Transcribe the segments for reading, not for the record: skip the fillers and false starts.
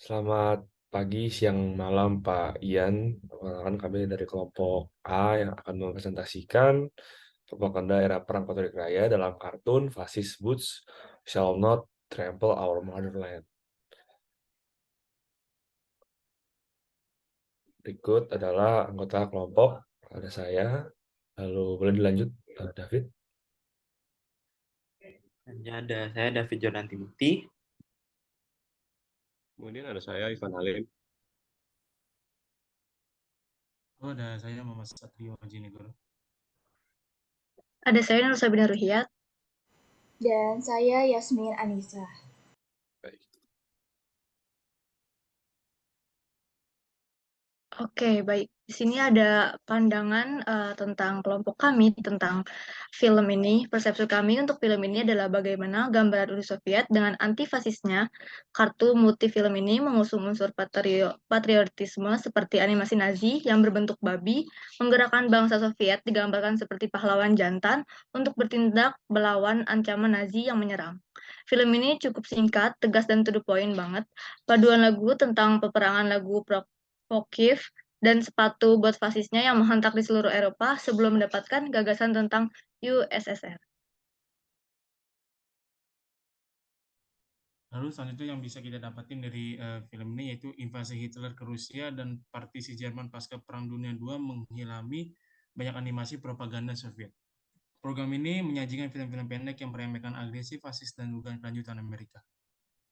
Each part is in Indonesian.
Selamat pagi, siang, malam, Pak Ian. Perkenalkan kami dari kelompok A yang akan mempresentasikan propaganda era Perang Katolik Raya dalam kartun Fasis Boots Shall Not Trample Our Motherland. Berikut adalah anggota kelompok, ada saya. Lalu boleh dilanjut, David. Selanjutnya ada saya David Jordan Timothy. Kemudian ada saya Ivan Halim. Oh, ada saya Muhammad Satrio Jinegoro. Ada saya Nur Sabina Ruhiyat. Dan saya Yasmin Anissa. Baik. Oke, baik. Di sini ada pandangan tentang kelompok kami tentang film ini. Persepsi kami untuk film ini adalah bagaimana gambaran Uni Soviet dengan antifasisnya. Kartu multi film ini mengusung unsur patriotisme seperti animasi Nazi yang berbentuk babi, menggerakkan bangsa Soviet digambarkan seperti pahlawan jantan untuk bertindak melawan ancaman Nazi yang menyerang. Film ini cukup singkat, tegas, dan to the point banget. Paduan lagu tentang peperangan lagu Prokofiev dan sepatu buat fasisnya yang menghentak di seluruh Eropa sebelum mendapatkan gagasan tentang USSR. Lalu selanjutnya yang bisa kita dapatin dari film ini yaitu invasi Hitler ke Rusia dan partisi Jerman pasca Perang Dunia II menghilami banyak animasi propaganda Soviet. Program ini menyajikan film-film pendek yang meremehkan agresi fasis dan dugaan kelanjutan Amerika.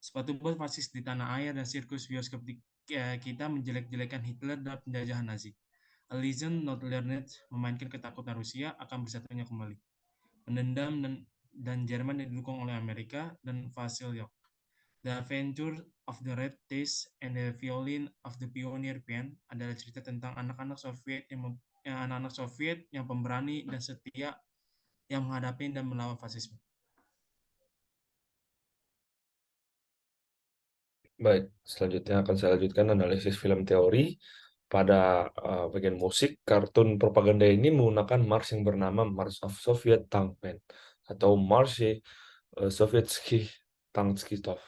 Sepatu bot fasis di tanah air dan sirkus bioskop kita menjelek-jelekan Hitler dan penjajahan Nazi. A Lesson Not Learned memainkan ketakutan Rusia akan bersatunya kembali. Pendendam dan Jerman didukung oleh Amerika dan Vasilyov. The Adventure of the Red Taste and the Violin of the Pioneer Band adalah cerita tentang anak-anak Soviet yang pemberani dan setia yang menghadapi dan melawan fasisme. Baik, selanjutnya akan saya lanjutkan analisis film teori. Pada bagian musik, kartun propaganda ini menggunakan march yang bernama March of Soviet Tank Band atau Marche Sovietsky Tankistov.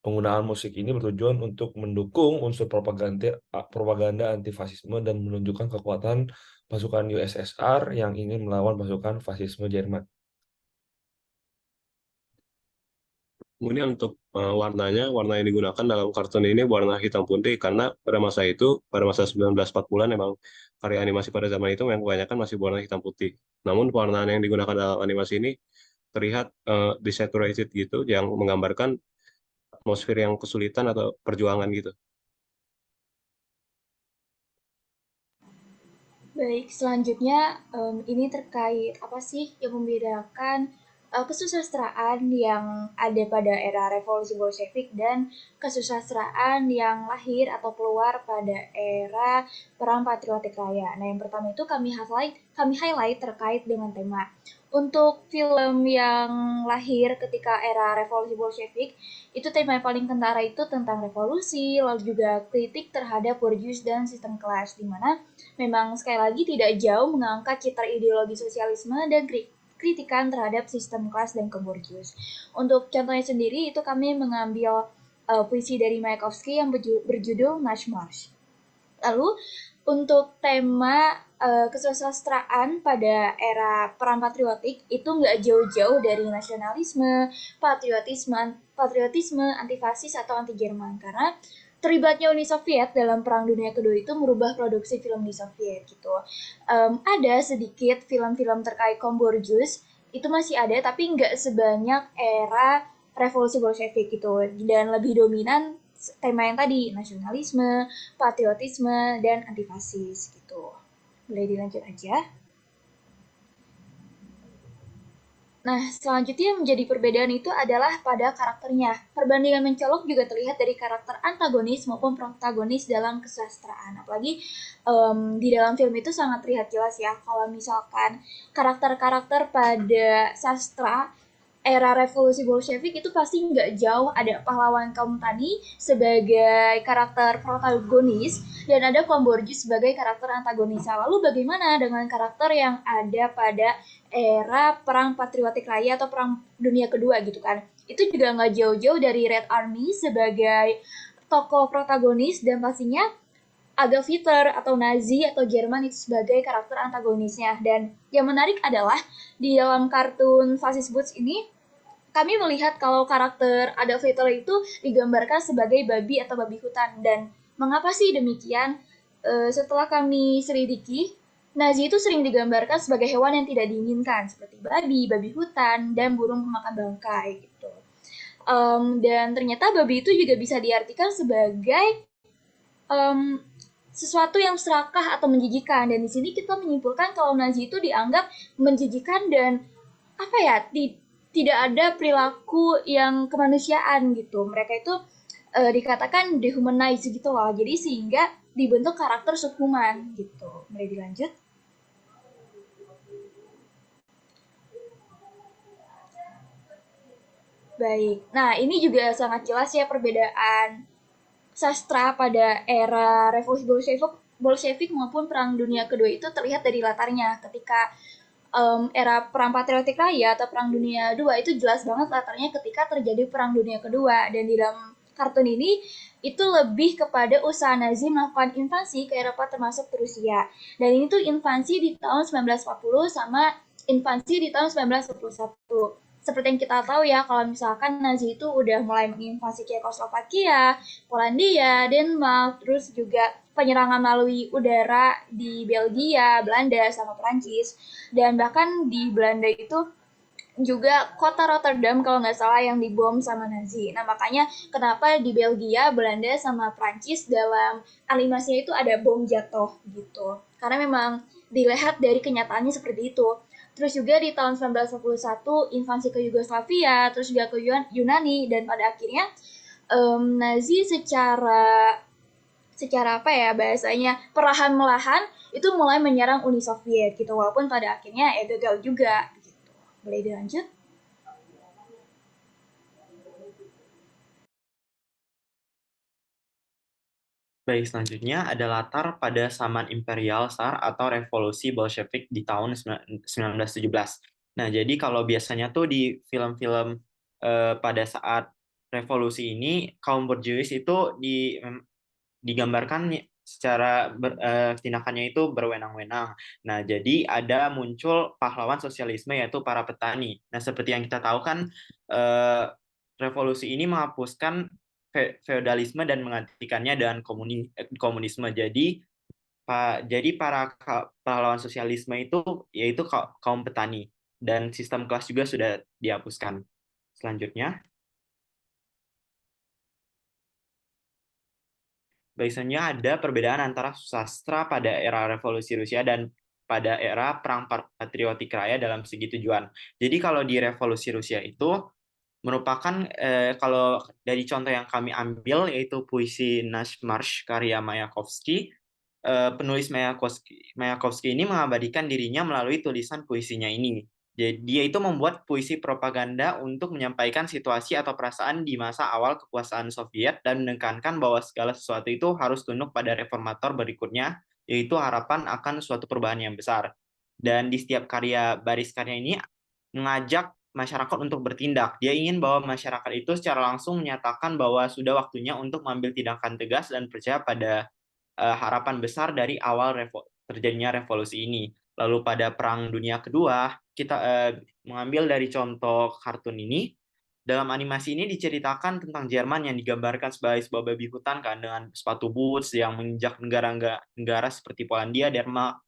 Penggunaan musik ini bertujuan untuk mendukung unsur propaganda antifasisme dan menunjukkan kekuatan pasukan USSR yang ingin melawan pasukan fasisme Jerman. Kemudian untuk warna yang digunakan dalam kartun ini warna hitam putih karena pada masa itu, pada masa 1940-an memang karya animasi pada zaman itu memang kebanyakan masih warna hitam putih. Namun pewarnaan yang digunakan dalam animasi ini terlihat desaturated gitu, yang menggambarkan atmosfer yang kesulitan atau perjuangan gitu. Baik, selanjutnya ini terkait apa sih yang membedakan kesusastraan yang ada pada era revolusi Bolshevik dan kesusastraan yang lahir atau keluar pada era Perang Patriotik Raya. Nah, yang pertama itu kami highlight terkait dengan tema. Untuk film yang lahir ketika era revolusi Bolshevik, itu tema yang paling kentara itu tentang revolusi, lalu juga kritik terhadap bourgeois dan sistem kelas, di mana memang sekali lagi tidak jauh mengangkat citra ideologi sosialisme dan kritikan terhadap sistem kelas dan keborjuis. Untuk contohnya sendiri itu kami mengambil puisi dari Mayakovsky yang berjudul March. Lalu untuk tema kesusastraan pada era perang patriotik itu nggak jauh-jauh dari nasionalisme, patriotisme, antifasis atau anti Jerman, karena terlibatnya Uni Soviet dalam Perang Dunia Kedua itu merubah produksi film di Soviet gitu. Ada sedikit film-film terkait kaum borjuis itu masih ada, tapi nggak sebanyak era revolusi Bolshevik gitu, dan lebih dominan tema yang tadi, nasionalisme, patriotisme, dan antifasis gitu. Boleh dilanjut aja. Nah, selanjutnya yang menjadi perbedaan itu adalah pada karakternya. Perbandingan mencolok juga terlihat dari karakter antagonis maupun protagonis dalam kesusastraan. Apalagi di dalam film itu sangat terlihat jelas ya, kalau misalkan karakter-karakter pada sastra era revolusi Bolshevik itu pasti nggak jauh ada pahlawan kaum tani sebagai karakter protagonis dan ada kaum borjuis sebagai karakter antagonis. Lalu bagaimana dengan karakter yang ada pada era perang patriotik raya atau perang dunia kedua gitu kan? Itu juga nggak jauh-jauh dari Red Army sebagai tokoh protagonis dan pastinya Adolf Hitler atau Nazi atau Jerman itu sebagai karakter antagonisnya. Dan yang menarik adalah di dalam kartun Fasis Boots ini kami melihat kalau karakter Adolf Hitler itu digambarkan sebagai babi atau babi hutan. Dan mengapa sih demikian? Setelah kami selidiki, Nazi itu sering digambarkan sebagai hewan yang tidak diinginkan, seperti babi, babi hutan, dan burung pemakan bangkai gitu. Dan ternyata babi itu juga bisa diartikan sebagai sesuatu yang serakah atau menjijikan. Dan di sini kita menyimpulkan kalau Nazi itu dianggap menjijikan dan tidak ada perilaku yang kemanusiaan gitu. Mereka itu dikatakan dehumanize gitu loh. Jadi sehingga dibentuk karakter subhuman gitu. Boleh dilanjut? Baik. Nah, ini juga sangat jelas ya perbedaan sastra pada era revolusi Bolshevik maupun Perang Dunia Kedua itu terlihat dari latarnya. Ketika era Perang Patriotik Raya atau Perang Dunia II itu jelas banget latarnya ketika terjadi Perang Dunia Kedua. Dan di dalam kartun ini itu lebih kepada usaha Nazi melakukan invasi ke Eropa termasuk ke Rusia. Dan ini tuh invasi di tahun 1940 sama invasi di tahun 1941. Seperti yang kita tahu ya, kalau misalkan Nazi itu udah mulai menginvasi Cekoslovakia, Polandia, Denmark, terus juga penyerangan melalui udara di Belgia, Belanda, sama Perancis. Dan bahkan di Belanda itu juga kota Rotterdam kalau nggak salah yang dibom sama Nazi. Nah makanya kenapa di Belgia, Belanda, sama Perancis dalam animasinya itu ada bom jatuh gitu. Karena memang dilihat dari kenyataannya seperti itu. Terus juga di tahun 1941 invasi ke Yugoslavia, terus juga ke Yunani, dan pada akhirnya Nazi secara bahasanya perlahan-lahan itu mulai menyerang Uni Soviet gitu, walaupun pada akhirnya gagal juga gitu. Boleh dilanjut? Baik, selanjutnya ada latar pada zaman Imperial Tsar atau revolusi Bolshevik di tahun 1917. Nah, jadi kalau biasanya tuh di film-film pada saat revolusi ini, kaum borjuis itu digambarkan secara tindakannya itu berwenang-wenang. Nah, jadi ada muncul pahlawan sosialisme yaitu para petani. Nah, seperti yang kita tahu kan, revolusi ini menghapuskan feodalisme dan menggantikannya dengan komunisme. Jadi para pahlawan sosialisme itu yaitu kaum petani dan sistem kelas juga sudah dihapuskan. Selanjutnya, biasanya ada perbedaan antara sastra pada era revolusi Rusia dan pada era perang patriotik raya dalam segi tujuan. Jadi kalau di revolusi Rusia itu merupakan kalau dari contoh yang kami ambil yaitu puisi Nash Marsh karya Mayakovsky. Penulis Mayakovsky ini mengabadikan dirinya melalui tulisan puisinya ini. Jadi dia itu membuat puisi propaganda untuk menyampaikan situasi atau perasaan di masa awal kekuasaan Soviet dan menekankan bahwa segala sesuatu itu harus tunduk pada reformator berikutnya, yaitu harapan akan suatu perubahan yang besar. Dan di setiap baris karya ini mengajak masyarakat untuk bertindak. Dia ingin bahwa masyarakat itu secara langsung menyatakan bahwa sudah waktunya untuk mengambil tindakan tegas dan percaya pada harapan besar dari awal terjadinya revolusi ini. Lalu pada Perang Dunia Kedua, kita mengambil dari contoh kartun ini. Dalam animasi ini diceritakan tentang Jerman yang digambarkan sebagai sebuah babi hutan kan, dengan sepatu boots yang menginjak negara seperti Polandia,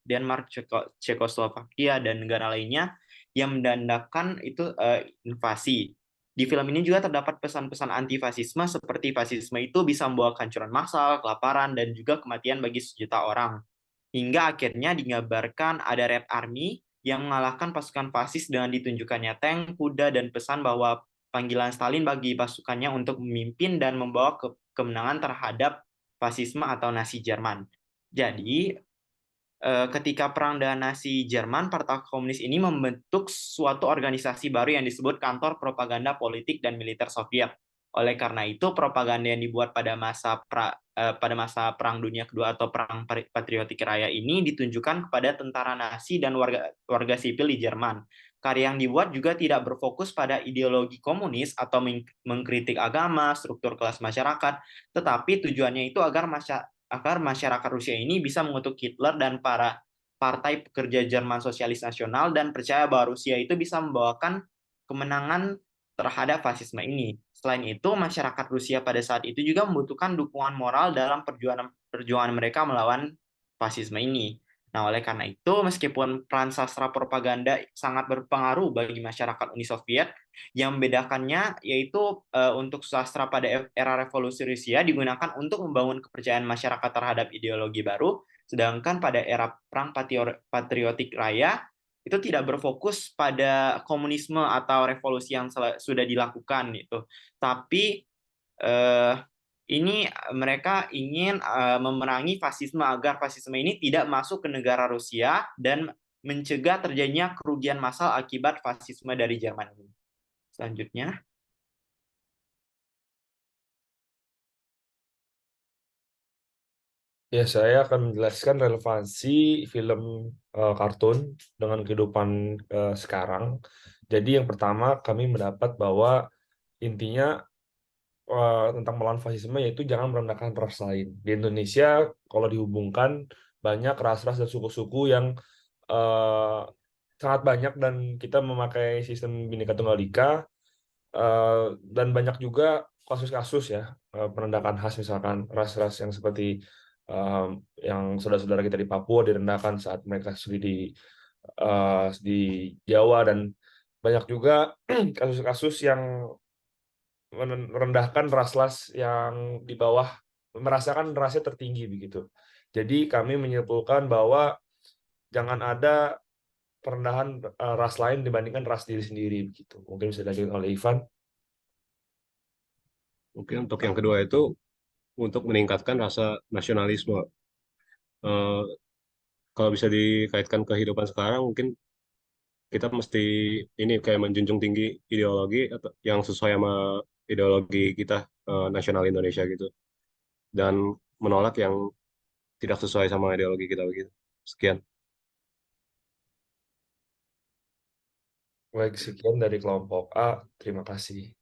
Denmark, Cekoslovakia, dan negara lainnya yang mendandakan itu invasi. Di film ini juga terdapat pesan-pesan anti-fasisme seperti fasisme itu bisa membawa kehancuran massal, kelaparan, dan juga kematian bagi sejuta orang. Hingga akhirnya digambarkan ada Red Army yang mengalahkan pasukan fasis dengan ditunjukkannya tank, kuda, dan pesan bahwa panggilan Stalin bagi pasukannya untuk memimpin dan membawa kemenangan terhadap fasisme atau Nazi Jerman. Jadi, ketika perang dengan Nazi Jerman, Partai Komunis ini membentuk suatu organisasi baru yang disebut Kantor Propaganda Politik dan Militer Soviet. Oleh karena itu, propaganda yang dibuat pada masa Perang Dunia Kedua atau Perang Patriotik Raya ini ditunjukkan kepada tentara Nazi dan warga sipil di Jerman. karya yang dibuat juga tidak berfokus pada ideologi komunis atau mengkritik agama, struktur kelas masyarakat, tetapi tujuannya itu agar masyarakat Rusia ini bisa mengutuk Hitler dan para partai pekerja Jerman Sosialis Nasional dan percaya bahwa Rusia itu bisa membawakan kemenangan terhadap fasisme ini. Selain itu, masyarakat Rusia pada saat itu juga membutuhkan dukungan moral dalam perjuangan mereka melawan fasisme ini. Nah, oleh karena itu, meskipun peran sastra propaganda sangat berpengaruh bagi masyarakat Uni Soviet, yang membedakannya yaitu untuk sastra pada era revolusi Rusia digunakan untuk membangun kepercayaan masyarakat terhadap ideologi baru, sedangkan pada era perang patriotik raya itu tidak berfokus pada komunisme atau revolusi yang sudah dilakukan itu, tapi ini mereka ingin memerangi fasisme agar fasisme ini tidak masuk ke negara Rusia dan mencegah terjadinya kerugian massal akibat fasisme dari Jerman ini. Selanjutnya, Ya, saya akan menjelaskan relevansi film kartun dengan kehidupan sekarang. Jadi yang pertama kami mendapat bahwa intinya tentang melawan fasisme yaitu jangan merendahkan ras lain. Di Indonesia kalau dihubungkan banyak ras-ras dan suku-suku yang eh, sangat banyak dan kita memakai sistem Bhinneka Tunggal Ika, dan banyak juga kasus-kasus ya perendahan khas, misalkan ras-ras yang seperti yang saudara-saudara kita di Papua direndahkan saat mereka studi di Jawa, dan banyak juga kasus-kasus yang merendahkan ras-ras yang di bawah, merasakan rasnya tertinggi begitu. Jadi kami menyimpulkan bahwa jangan ada perendahan ras lain dibandingkan ras diri sendiri begitu. Mungkin bisa dilanjutkan oleh Ivan. Mungkin untuk yang kedua itu untuk meningkatkan rasa nasionalisme. Eh, Kalau bisa dikaitkan ke kehidupan sekarang, mungkin kita mesti ini kayak menjunjung tinggi ideologi atau yang sesuai sama ideologi kita, nasional Indonesia gitu, dan menolak yang tidak sesuai sama ideologi kita begitu. Sekian. Baik, sekian dari kelompok A. Terima kasih.